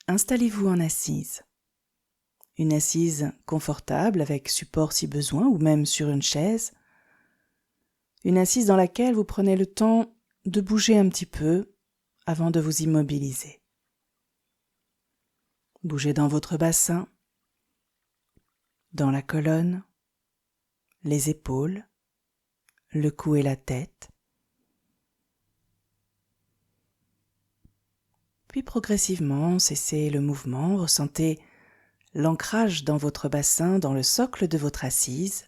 Installez-vous en assise. Une assise confortable avec support si besoin ou même sur une chaise. Une assise dans laquelle vous prenez le temps de bouger un petit peu avant de vous immobiliser. Bougez dans votre bassin, dans la colonne, les épaules, le cou et la tête. Puis progressivement, cessez le mouvement, ressentez l'ancrage dans votre bassin, dans le socle de votre assise,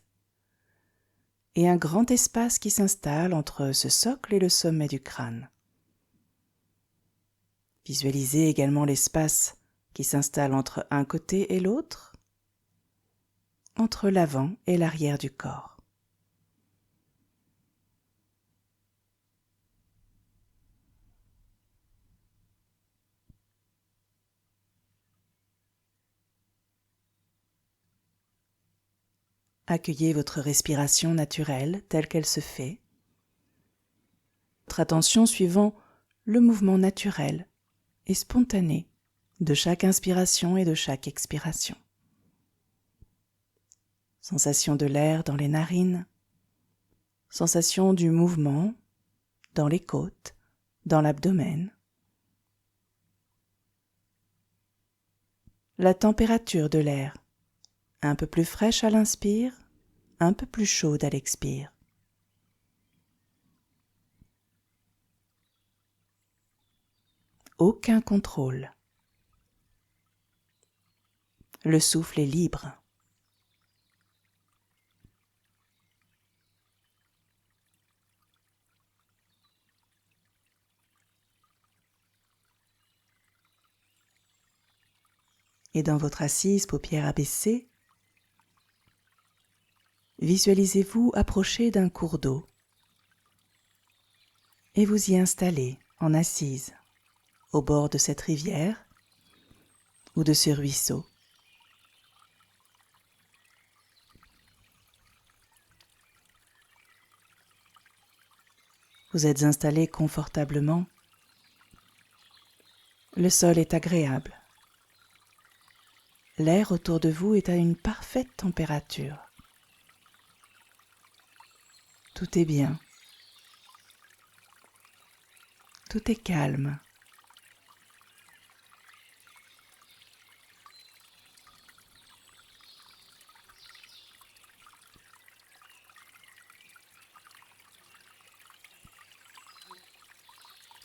et un grand espace qui s'installe entre ce socle et le sommet du crâne. Visualisez également l'espace qui s'installe entre un côté et l'autre, entre l'avant et l'arrière du corps. Accueillez votre respiration naturelle telle qu'elle se fait, votre attention suivant le mouvement naturel et spontané de chaque inspiration et de chaque expiration. Sensation de l'air dans les narines, sensation du mouvement dans les côtes, dans l'abdomen. La température de l'air, un peu plus fraîche à l'inspire, un peu plus chaude à l'expire. Aucun contrôle. Le souffle est libre. Et dans votre assise, paupières abaissées, visualisez-vous approcher d'un cours d'eau et vous y installer en assise au bord de cette rivière ou de ce ruisseau. Vous êtes installé confortablement. Le sol est agréable. L'air autour de vous est à une parfaite température. Tout est bien. Tout est calme.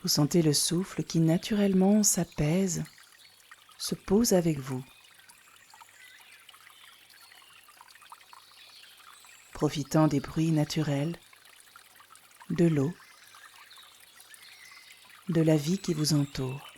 Vous sentez le souffle qui naturellement s'apaise, se pose avec vous. Profitant des bruits naturels, de l'eau, de la vie qui vous entoure.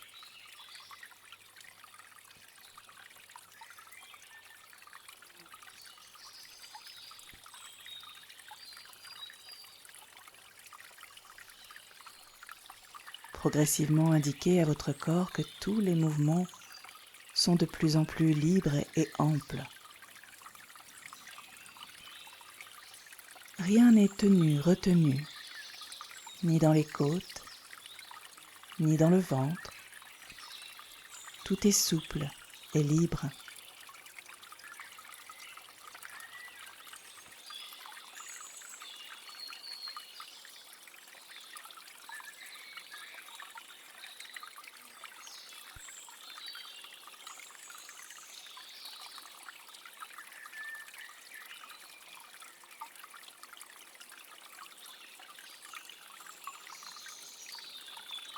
Progressivement indiquez à votre corps que tous les mouvements sont de plus en plus libres et amples. Rien n'est tenu, retenu, ni dans les côtes, ni dans le ventre. Tout est souple et libre.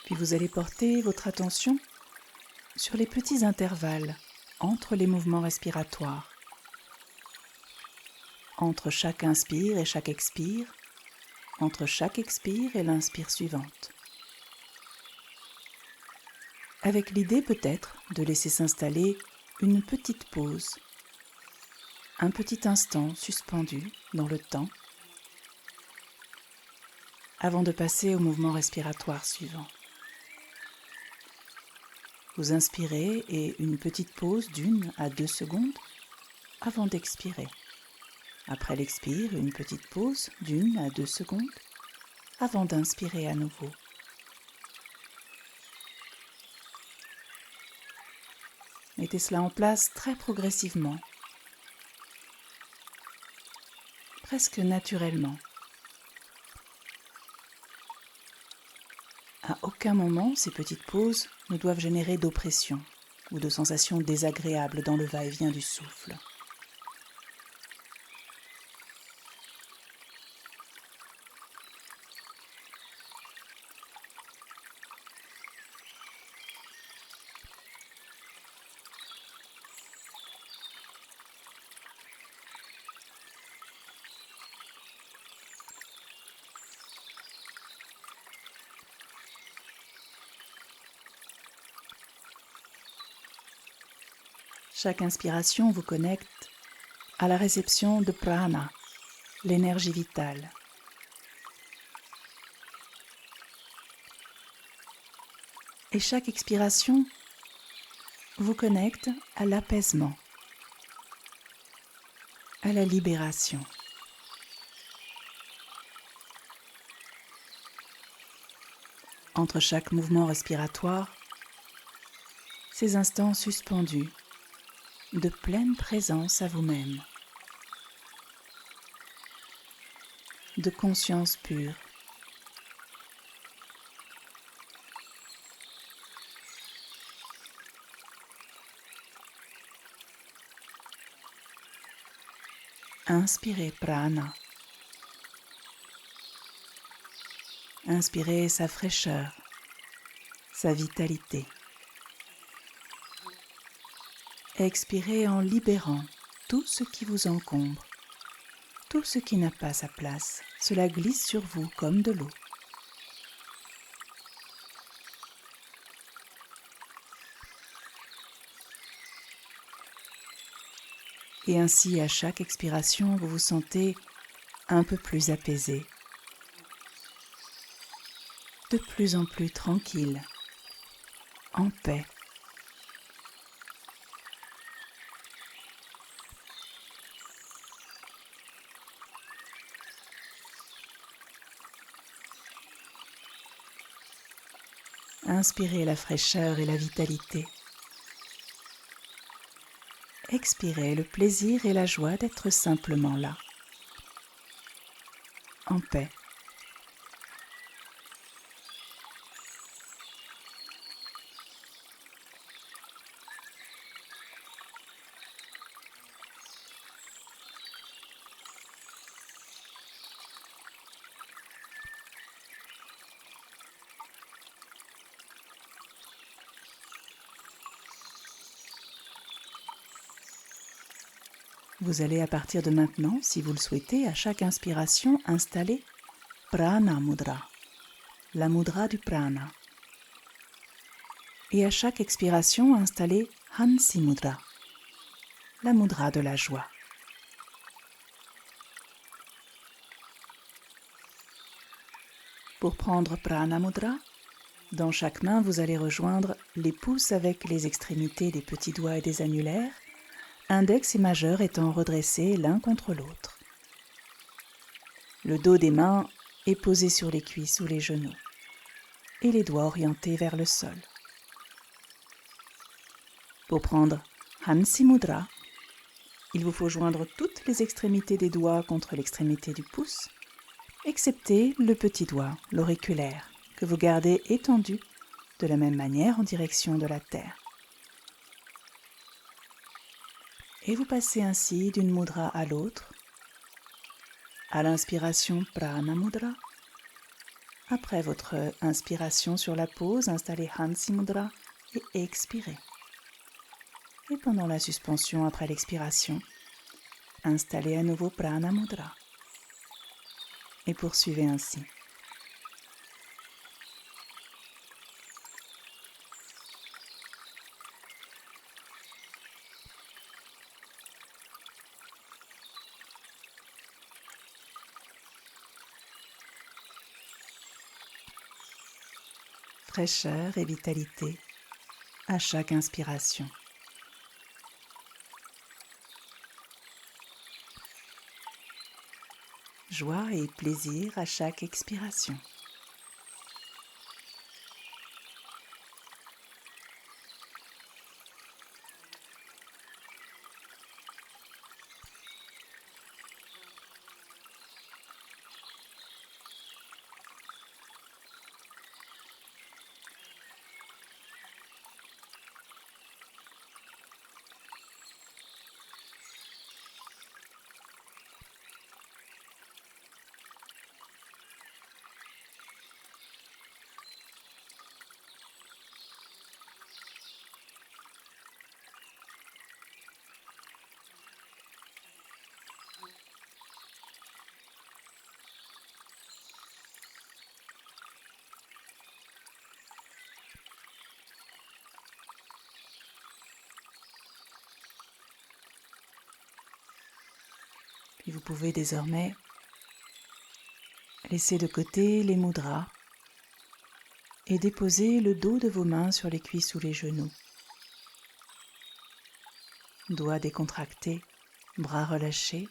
Puis vous allez porter votre attention sur les petits intervalles entre les mouvements respiratoires. Entre chaque inspire et chaque expire, entre chaque expire et l'inspire suivante. Avec l'idée peut-être de laisser s'installer une petite pause, un petit instant suspendu dans le temps, avant de passer au mouvement respiratoire suivant. Vous inspirez et une petite pause d'1 à 2 secondes avant d'expirer. Après l'expire, une petite pause d'1 à 2 secondes avant d'inspirer à nouveau. Mettez cela en place très progressivement, presque naturellement. À aucun moment, ces petites pauses ne doivent générer d'oppression ou de sensations désagréables dans le va-et-vient du souffle. Chaque inspiration vous connecte à la réception de prana, l'énergie vitale. Et chaque expiration vous connecte à l'apaisement, à la libération. Entre chaque mouvement respiratoire, ces instants suspendus, de pleine présence à vous-même, de conscience pure. Inspirez prana. Inspirez sa fraîcheur, sa vitalité. Expirez en libérant tout ce qui vous encombre, tout ce qui n'a pas sa place. Cela glisse sur vous comme de l'eau. Et ainsi, à chaque expiration, vous vous sentez un peu plus apaisé, de plus en plus tranquille, en paix. Inspirez la fraîcheur et la vitalité. Expirez le plaisir et la joie d'être simplement là, en paix. Vous allez à partir de maintenant, si vous le souhaitez, à chaque inspiration, installer Prana Mudra, la mudra du prana. Et à chaque expiration, installer Hansi Mudra, la mudra de la joie. Pour prendre Prana Mudra, dans chaque main, vous allez rejoindre les pouces avec les extrémités des petits doigts et des annulaires, index et majeur étant redressés l'un contre l'autre. Le dos des mains est posé sur les cuisses ou les genoux et les doigts orientés vers le sol. Pour prendre Hansi Mudra, il vous faut joindre toutes les extrémités des doigts contre l'extrémité du pouce, excepté le petit doigt, l'auriculaire, que vous gardez étendu de la même manière en direction de la terre. Et vous passez ainsi d'une mudra à l'autre. À l'inspiration, Prana Mudra. Après votre inspiration sur la pause, installez Hansi Mudra et expirez. Et pendant la suspension après l'expiration, installez à nouveau Prana Mudra. Et poursuivez ainsi. Fraîcheur et vitalité à chaque inspiration. Joie et plaisir à chaque expiration. Et vous pouvez désormais laisser de côté les mudras et déposer le dos de vos mains sur les cuisses ou les genoux. Doigts décontractés, bras relâchés.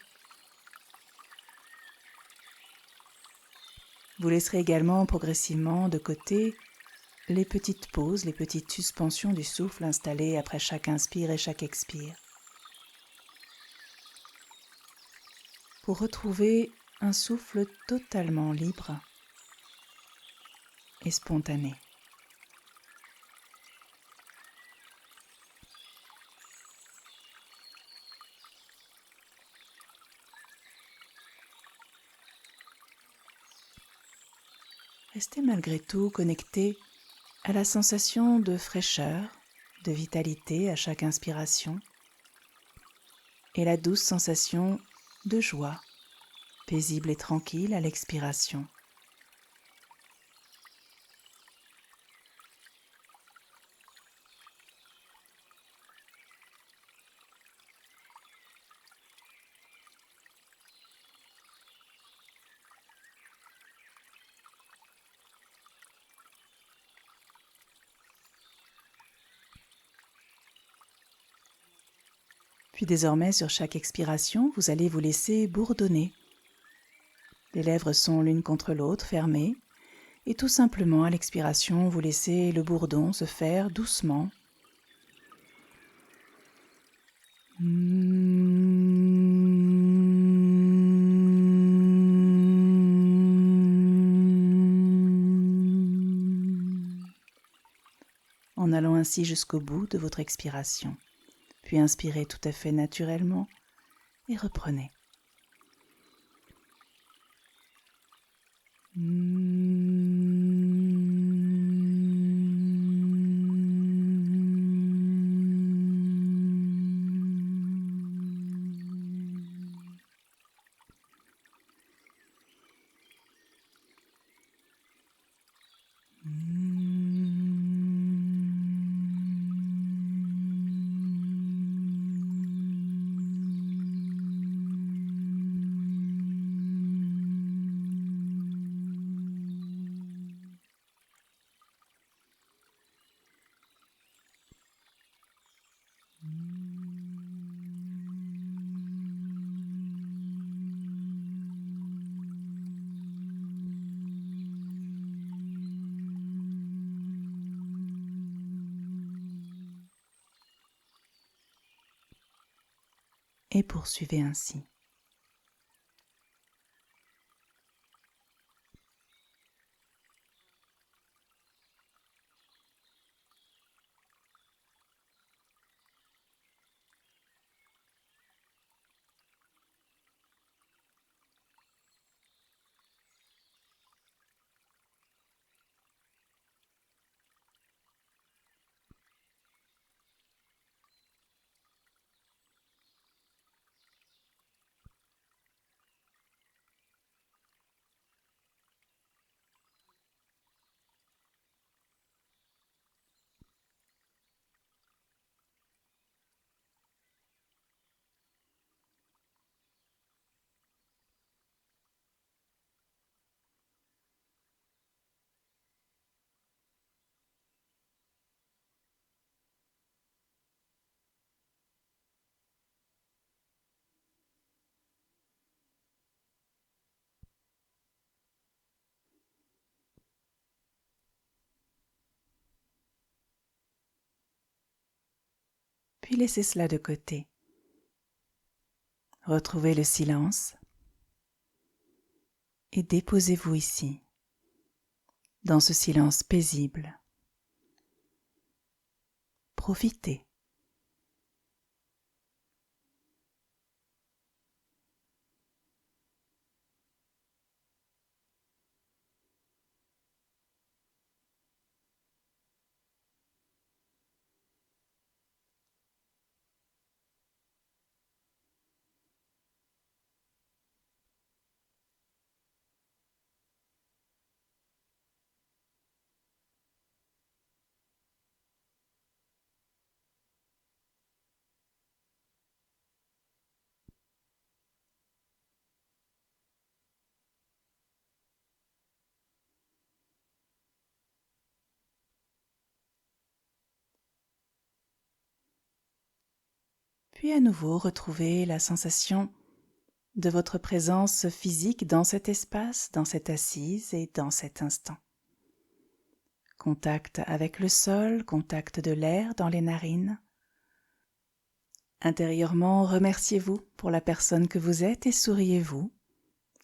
Vous laisserez également progressivement de côté les petites pauses, les petites suspensions du souffle installées après chaque inspire et chaque expire, pour retrouver un souffle totalement libre et spontané. Restez malgré tout connecté à la sensation de fraîcheur, de vitalité à chaque inspiration et la douce sensation de joie, paisible et tranquille à l'expiration. Puis désormais, sur chaque expiration, vous allez vous laisser bourdonner. Les lèvres sont l'une contre l'autre, fermées, et tout simplement, à l'expiration, vous laissez le bourdon se faire doucement. En allant ainsi jusqu'au bout de votre expiration. Puis inspirez tout à fait naturellement et reprenez. Et poursuivez ainsi. Puis laissez cela de côté. Retrouvez le silence et déposez-vous ici, dans ce silence paisible. Profitez. Puis à nouveau retrouvez la sensation de votre présence physique dans cet espace, dans cette assise et dans cet instant. Contact avec le sol, contact de l'air dans les narines. Intérieurement, remerciez-vous pour la personne que vous êtes et souriez-vous.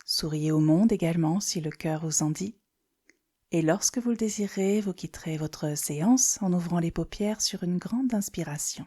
Souriez au monde également si le cœur vous en dit. Et lorsque vous le désirez, vous quitterez votre séance en ouvrant les paupières sur une grande inspiration.